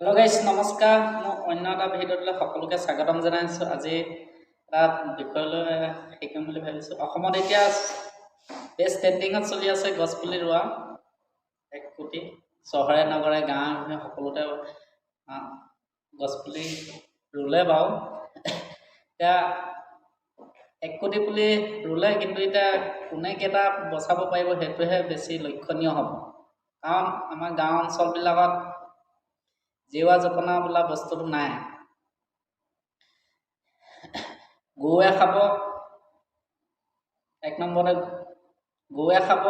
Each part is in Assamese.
হেল্ল' গাইছ নমস্কাৰ মই অন্য এটা ভিডিঅ'লৈ সকলোকে স্বাগতম জনাইছোঁ। আজি এটা বিষয়লৈ শিকিম বুলি ভাবিছোঁ। অসমত এতিয়া বেষ্ট ট্ৰেণ্ডিঙত চলি আছে গছপুলি ৰোৱা 1 কোটি চহৰে নগৰে গাঁৱে সকলোতে গছপুলি ৰুলে বাৰু এতিয়া 1 কোটি পুলি ৰুলে, কিন্তু এতিয়া কোনে কেইটা বচাব পাৰিব সেইটোহে বেছি লক্ষণীয় হ'ব। কাৰণ আমাৰ গাঁও অঞ্চলবিলাকত জীৱা জপনা বোলা বস্তুটো নাই। গৰুৱে খাব, 1 নম্বৰতে গৰুৱে খাব,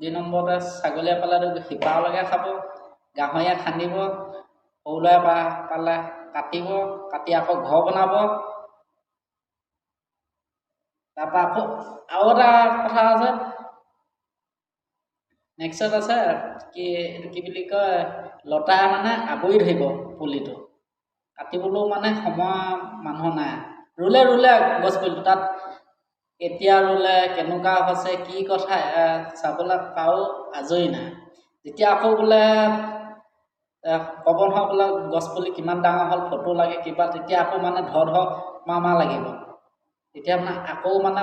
2 নম্বৰতে ছাগলীয়ে পালে শিপালৈকে খাব, গাহৰিয়ে খান্দিব, সৰু ল'ৰাই পালে কাটিব, কাটি আকৌ ঘৰ বনাব। তাৰপৰা আকৌ আৰু এটা কথা আছে, নেক্সট আছে এইটো কি বুলি কয়, লতাই মানে আৱৰি ধৰিব পুলিটো, কাটিবলৈও মানে সময় মানুহ নাই। ৰুলে গছপুলিটো তাত কেতিয়া ৰুলে, কেনেকুৱা হৈছে, কি কথা চাবলৈ কাৰো আজৰি নাই। যেতিয়া আকৌ বোলে ক'ব নহয় বোলে গছপুলি কিমান ডাঙৰ হ'ল, ফটো লাগে কিবা, তেতিয়া আকৌ মানে ধৰ মাৰ লাগিব। তেতিয়া মানে আকৌ মানে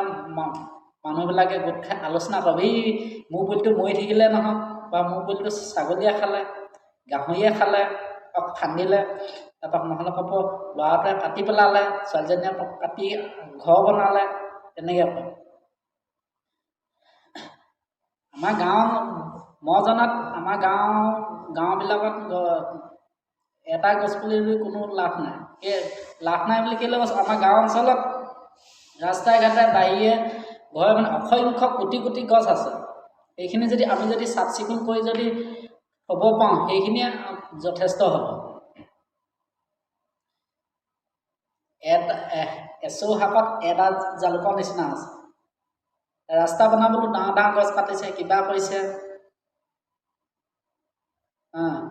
মানুহবিলাকে গোট খাই আলোচনা কৰে, মোৰ পুলিটো মৰি থাকিলে নহয়, বা মোৰ পুলিটো ছাগলীয়ে খালে, গাহৰিয়ে খালে, খান্দিলে, তাৰপৰা নহ'লে ক'ব ল'ৰাটোৱে কাটি পেলালে, ছোৱালীজনীয়ে কাটি ঘৰ বনালে, তেনেকৈ কয়। আমাৰ মই জনাত আমাৰ গাঁওবিলাকত এটা গছপুলি ৰুই কোনো লাভ নাই। লাভ নাই বুলি কেলৈ কৈছোঁ, আমাৰ গাঁও অঞ্চলত ৰাস্তাই ঘাটে বাৰীয়ে ঘৰে মানে অসংখ্য কোটি কোটি গছ আছে। এইখিনি যদি আমি চাফ চিকুণ কৰি যদি থ'ব পাৰোঁ, সেইখিনিয়ে যথেষ্ট হ'ব। এচৌ শাকত এটা জালুকৰ নিচিনা আছে। ৰাস্তা বনাবলৈ ডাঙৰ গছ কাটিছে, কিবা কৰিছে,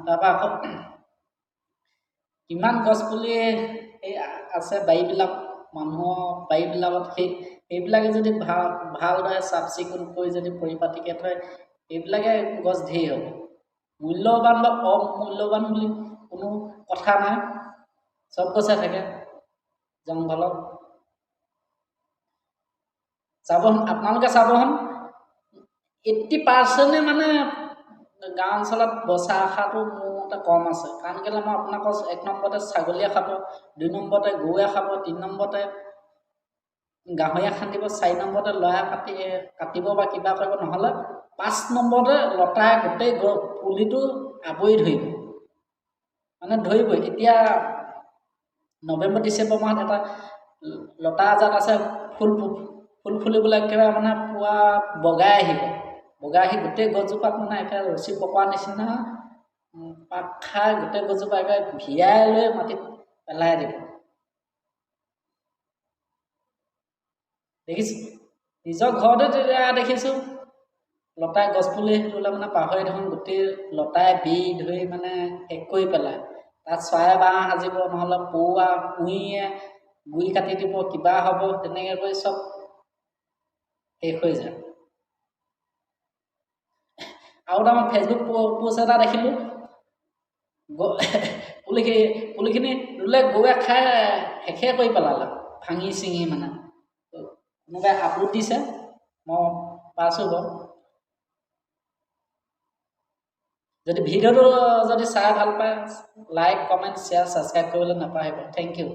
তাৰপৰা আকৌ কিমান গছপুলি আছে বাৰীবিলাক, মানুহৰ বাৰীবিলাকত সেইবিলাকে যদি ভালদৰে চাফ চিকুণ কৰি যদি পৰিপাটিকৈ থয়, সেইবিলাকে গছ ধেৰ হ'ব। মূল্যৱান বা অমূল্যৱান বুলি কোনো কথা নাই, চব গছে থাকে জংঘলত। আপোনালোকে চাবহোন 80% মানে গাঁও অঞ্চলত বচা আশাটো মোৰ মতে কম আছে। কাৰণ কেলৈ মই আপোনালোকক 1 নম্বৰতে ছাগলীয়ে খাব, 2 নম্বৰতে গৰুৱে খাব, 3 নম্বৰতে গাহৰিয়ে খান্দিব, 4 নম্বৰতে ল'ৰাই কাটিব বা কিবা কৰিব, নহ'লে 5 নম্বৰতে লতাই গোটেই পুলিটো আৱৰি ধৰিব, মানে ধৰিবই। এতিয়া নৱেম্বৰ ডিচেম্বৰ মাহত এটা লতা এজাত আছে, ফুল ফুলিবলৈ একেবাৰে মানে পুৰা বগাই আহি গোটেই গছজোপাত মানে একেবাৰে ৰছী পকোৱাৰ নিচিনা পাত খাই গোটেই গছজোপা একেবাৰে ভিয়াই লৈ মাটিত পেলাই দিব। দেখিছোঁ, নিজৰ ঘৰতে তেতিয়া দেখিছোঁ লতাই গছপুলি ৰুলে মানে পাহৰি দেখোন গোটেই লতাই বিৰি ধৰি মানে শেষ কৰি পেলায়। তাত চৰাই বাঁহ সাজিব, নহ'লে কুঁহিয়ে গুৰি কাটি দিব, কিবা হ'ব, তেনেকৈ কৰি চব শেষ হৈ যায়। আৰু এটা মই ফেচবুক পোষ্ট এটা দেখিলোঁ, পুলিখিনি ৰুলে গৰুৱে খাই শেষে কৰি পেলালে, ভাঙি চিঙি। মানে কোনোবাই আপলোড দিছে, মই পাইছোঁ বাৰু। যদি ভিডিঅ'টো যদি চাই ভাল পায়, লাইক কমেণ্ট শ্বেয়াৰ ছাবস্ক্ৰাইব কৰিবলৈ নাপাহৰিব। Thank U.